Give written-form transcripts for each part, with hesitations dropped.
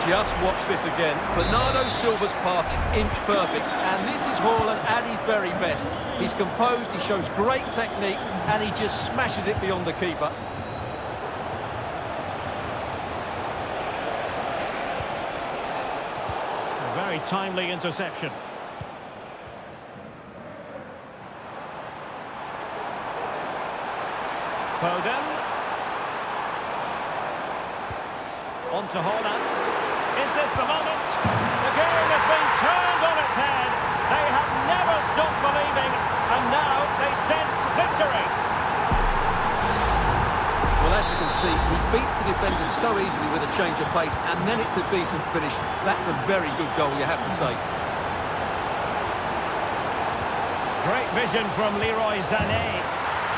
Just watch this again. Bernardo Silva's pass is inch perfect, and this is Haaland at his very best. He's composed, he shows great technique, and he just smashes it beyond the keeper. A very timely interception. Foden. On to Haaland. Is this the moment? The game has been turned on its head. They have never stopped believing, and now they sense victory. Well, as you can see, he beats the defenders so easily with a change of pace, and then it's a decent finish. That's a very good goal, you have to say. Great vision from Leroy Sané.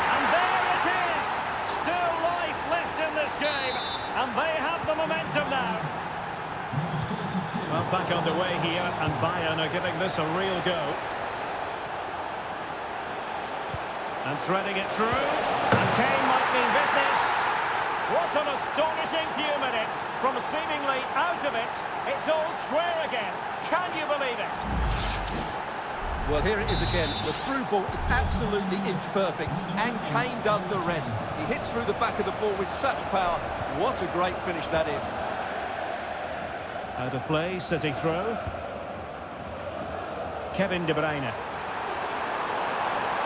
And there it is! Still life left in this game, and they have the momentum now. Well, back underway here, and Bayern are giving this a real go. And threading it through, and Kane might mean business. What an astonishing few minutes. From seemingly out of it, it's all square again. Can you believe it? Well, here it is again. The through ball is absolutely inch perfect, and Kane does the rest. He hits through the back of the ball with such power. What a great finish that is. Out of play, City throw. Kevin De Bruyne.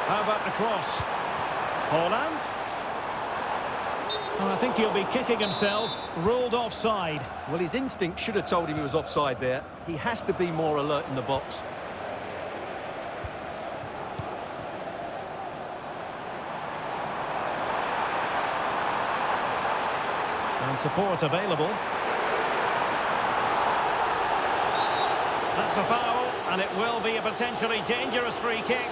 How about the cross? Haaland. Oh, I think he'll be kicking himself. Ruled offside. Well, his instinct should have told him he was offside there. He has to be more alert in the box. And support available. That's a foul, and it will be a potentially dangerous free kick.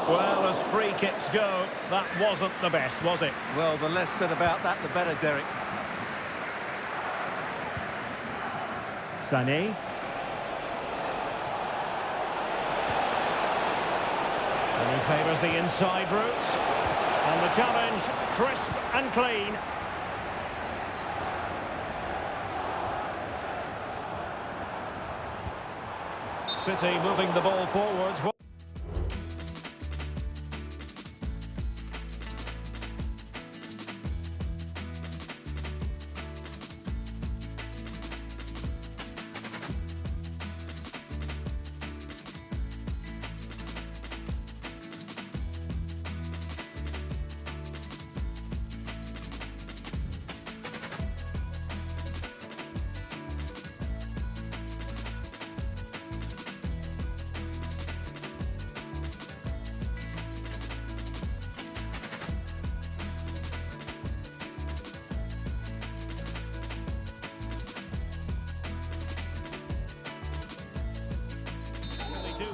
Well, as free kicks go, that wasn't the best, was it? Well, the less said about that, the better, Derek. Sané. And he favours the inside route. And the challenge, crisp and clean. City moving the ball forwards.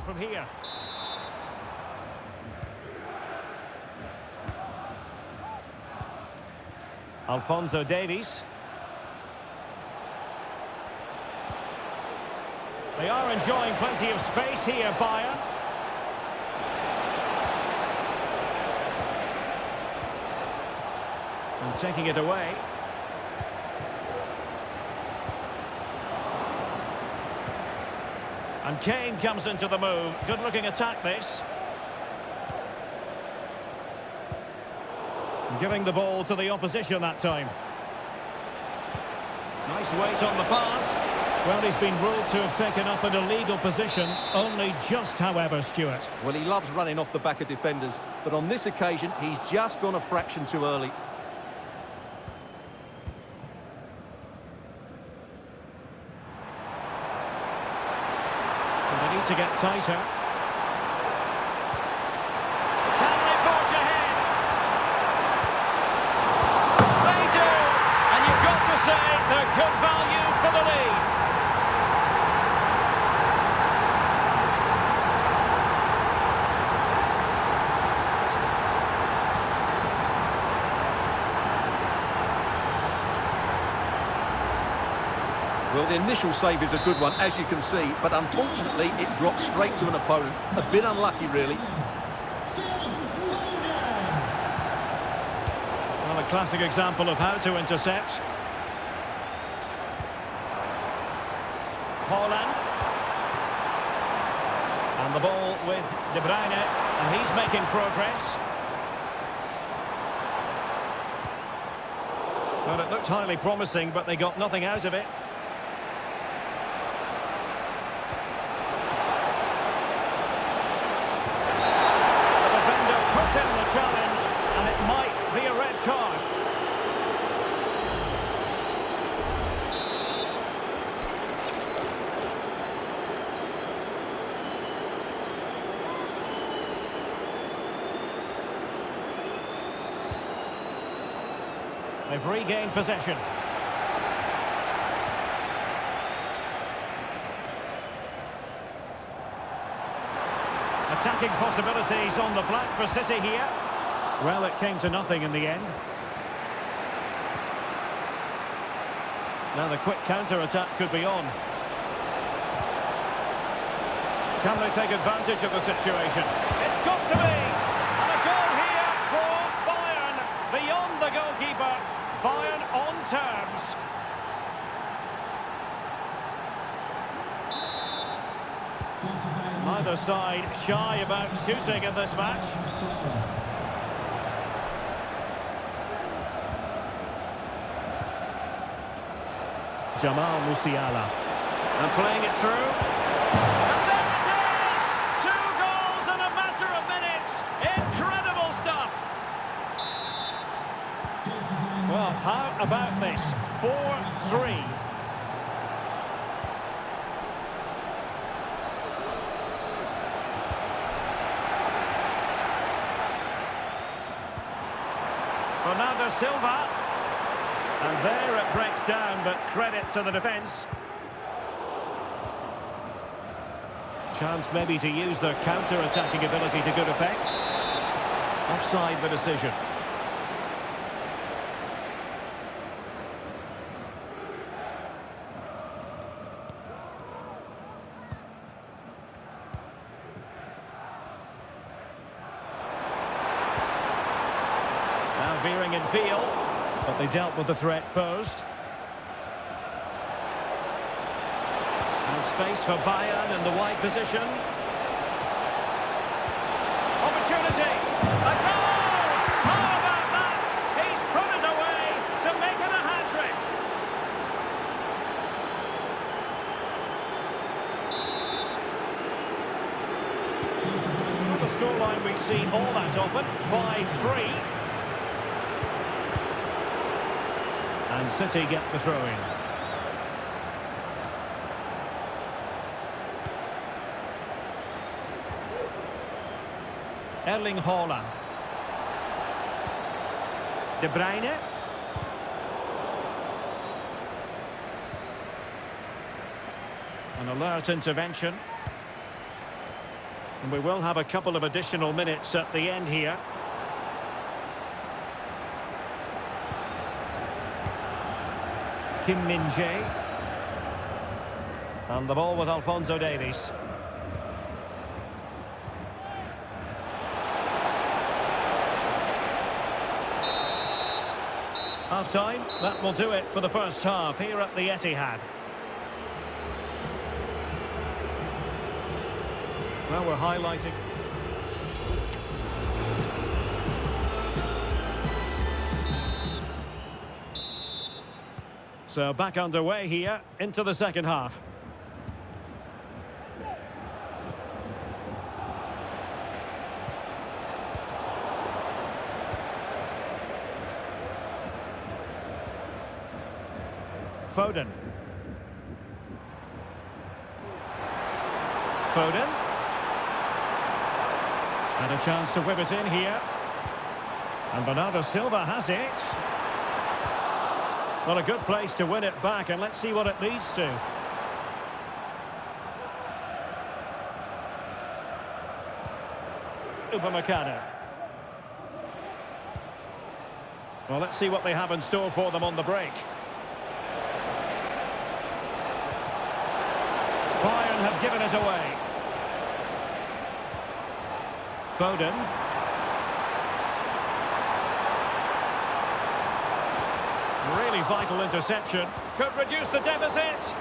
From here. Alphonso Davies. They are enjoying plenty of space here, Bayern. And taking it away. And Kane comes into the move. Good-looking attack, this. Giving the ball to the opposition that time. Nice weight on the pass. Well, he's been ruled to have taken up an illegal position. Only just, however, Stuart. Well, he loves running off the back of defenders, but on this occasion, he's just gone a fraction too early. To get tighter. Can they forge ahead? They do! And you've got to say they're good value for the lead. Well, the initial save is a good one, as you can see, but unfortunately it dropped straight to an opponent. A bit unlucky, really. Well, a classic example of how to intercept. Haaland. And the ball with De Bruyne, and he's making progress. Well, it looked highly promising, but they got nothing out of it. The defender put in the challenge, and it might be a red card. They've regained possession. Attacking possibilities on the flank for City here. Well, it came to nothing in the end. Now the quick counter-attack could be on. Can they take advantage of the situation? It's got to be! And a goal here for Bayern, beyond the goalkeeper. Bayern on terms. Neither side shy about shooting in this match. Jamal Musiala. And playing it through. And there it is! 2 goals in a matter of minutes. Incredible stuff. Well, how about this? 4-3. Bernardo Silva. And there it breaks down, but credit to the defence. Chance maybe to use their counter-attacking ability to good effect. Offside the decision. Now veering in field, but they dealt with the threat posed. And space for Bayern in the wide position. Opportunity! A goal! How about that? He's put it away to make it a hat-trick. Not the scoreline we see all that often, 5-3. And City get the throw-in. Erling Haaland. De Bruyne. An alert intervention. And we will have a couple of additional minutes at the end here. Kim Min-jae. And the ball with Alphonso Davies. Half-time, that will do it for the first half here at the Etihad. Well, we're highlighting. So back underway here into the second half. Foden. Foden. And a chance to whip it in here. And Bernardo Silva has it. Well, a good place to win it back, and let's see what it leads to. Upamecano. Well, let's see what they have in store for them on the break. given us away. Foden. Really vital interception. Could reduce the deficit.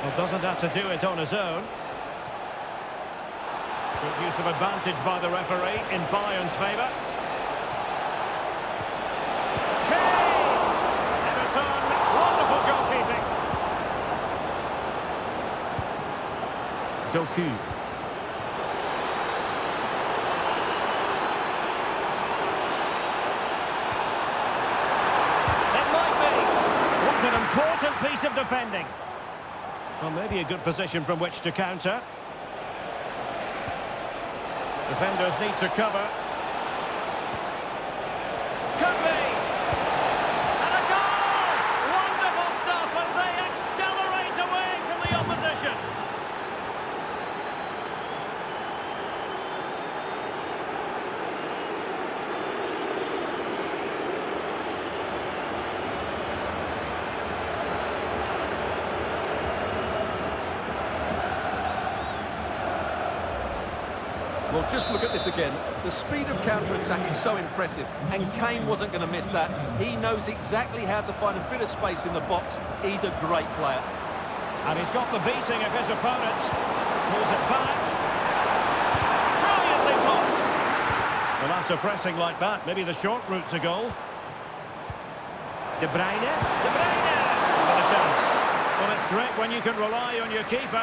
Well, doesn't have to do it on his own. Good use of advantage by the referee in Bayern's favour. Kane! Ederson, wonderful goalkeeping. Doku. It might be. What an important piece of defending. Well, maybe a good position from which to counter. Defenders need to cover. Could be! And a goal! Wonderful stuff as they accelerate away from the opposition. Well, just look at this again. The speed of counter-attack is so impressive, and Kane wasn't going to miss that. He knows exactly how to find a bit of space in the box. He's a great player. And he's got the beating of his opponent. Pulls it back. Brilliantly blocked. Well, after pressing like that, maybe the short route to goal. De Bruyne. De Bruyne! With a chance. Well, it's great when you can rely on your keeper.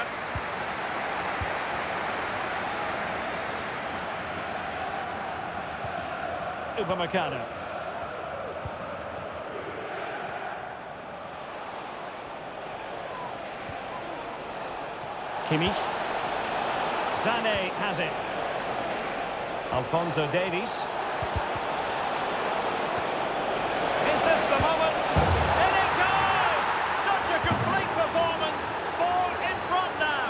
Upamecano. Kimmich. Sané has it. Alphonso Davies. Is this the moment? And it goes! Such a complete performance. 4 in front now.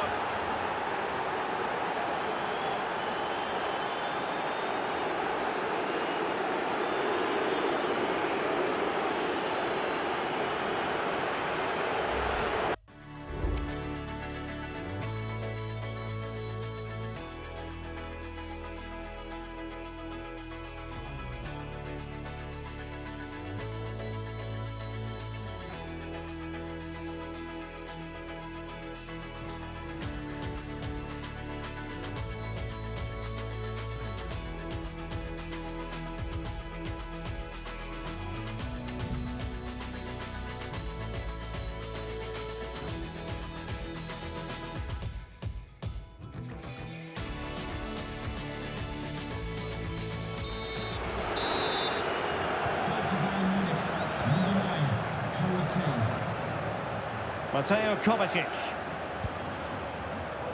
Mateo Kovacic.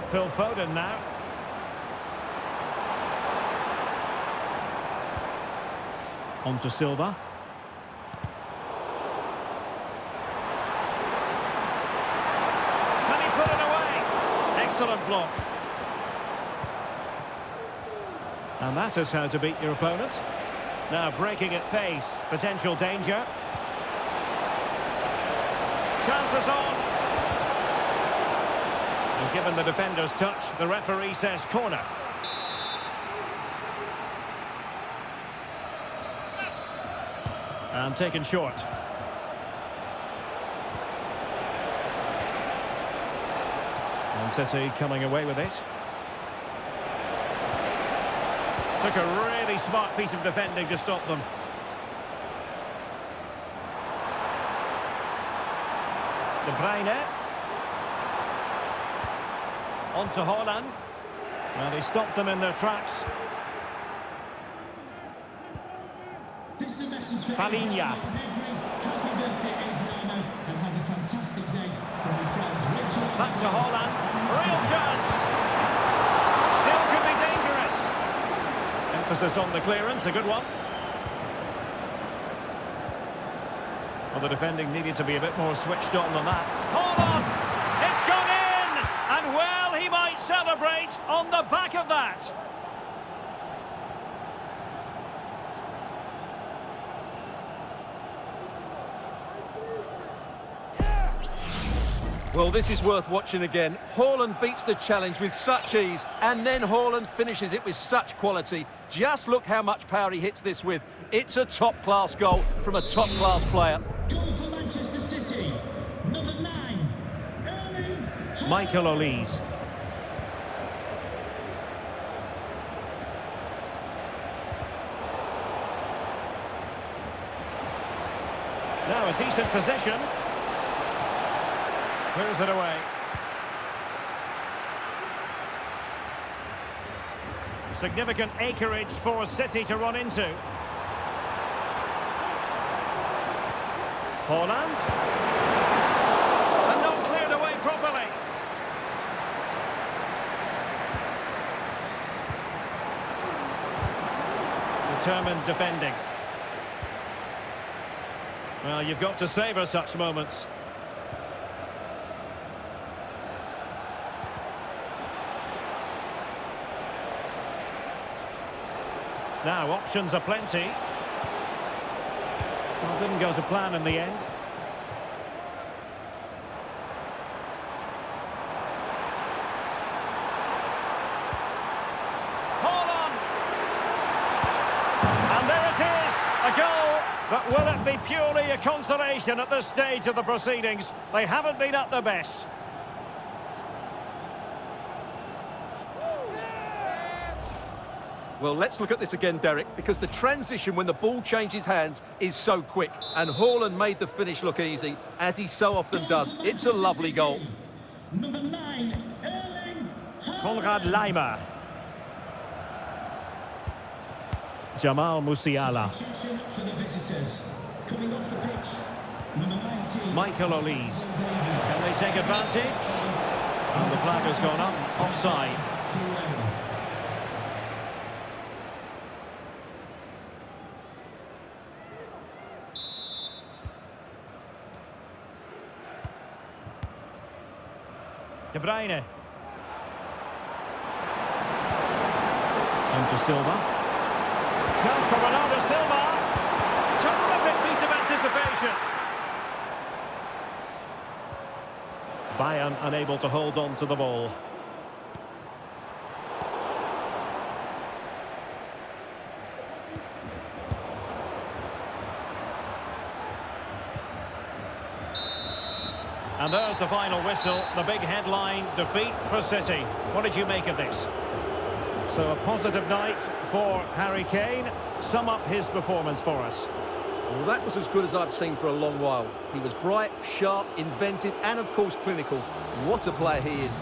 Phil Foden now. On to Silva. Can he put it away? Excellent block. And that is how to beat your opponent. Now breaking at pace. Potential danger. Chances on. And given the defender's touch, the referee says corner. And taken short. And City coming away with it. Took a really smart piece of defending to stop them. De Bruyne. On to Haaland. Well, they stopped them in their tracks. Palinha. Happy birthday, Adriano, and have a fantastic day from your friends Richard. Back to Haaland. Real chance. Still could be dangerous. Emphasis on the clearance, a good one. Well, the defending needed to be a bit more switched on than that. Hold on! It's gone in! And well, he might celebrate on the back of that. Well, this is worth watching again. Haaland beats the challenge with such ease, and then Haaland finishes it with such quality. Just look how much power he hits this with. It's a top-class goal from a top-class player. Goal for Manchester City, number 9, Erling Haaland. Michael Olise. Now a decent possession. Clears it away. Significant acreage for City to run into. Haaland. And not cleared away properly. Determined defending. Well, you've got to savour such moments. Now, options are plenty. Well, didn't go to plan in the end. Haaland! And there it is, a goal. But will it be purely a consolation at this stage of the proceedings? They haven't been at their best. Well, let's look at this again, Derek, because the transition when the ball changes hands is so quick. And Haaland made the finish look easy, as he so often does. It's a lovely goal. Number 9, Erling Haaland. Konrad Laimer. Jamal Musiala. Substitution for the visitors. Coming off the pitch, number 19. Michael Olise. Can they take advantage? And the flag has gone up, offside. De Bruyne. And to Silva. Chance for Ronaldo Silva. Terrific piece of anticipation. Bayern unable to hold on to the ball. And there's the final whistle, the big headline, defeat for City. What did you make of this? So a positive night for Harry Kane. Sum up his performance for us. Well, that was as good as I've seen for a long while. He was bright, sharp, inventive, and of course clinical. What a player he is.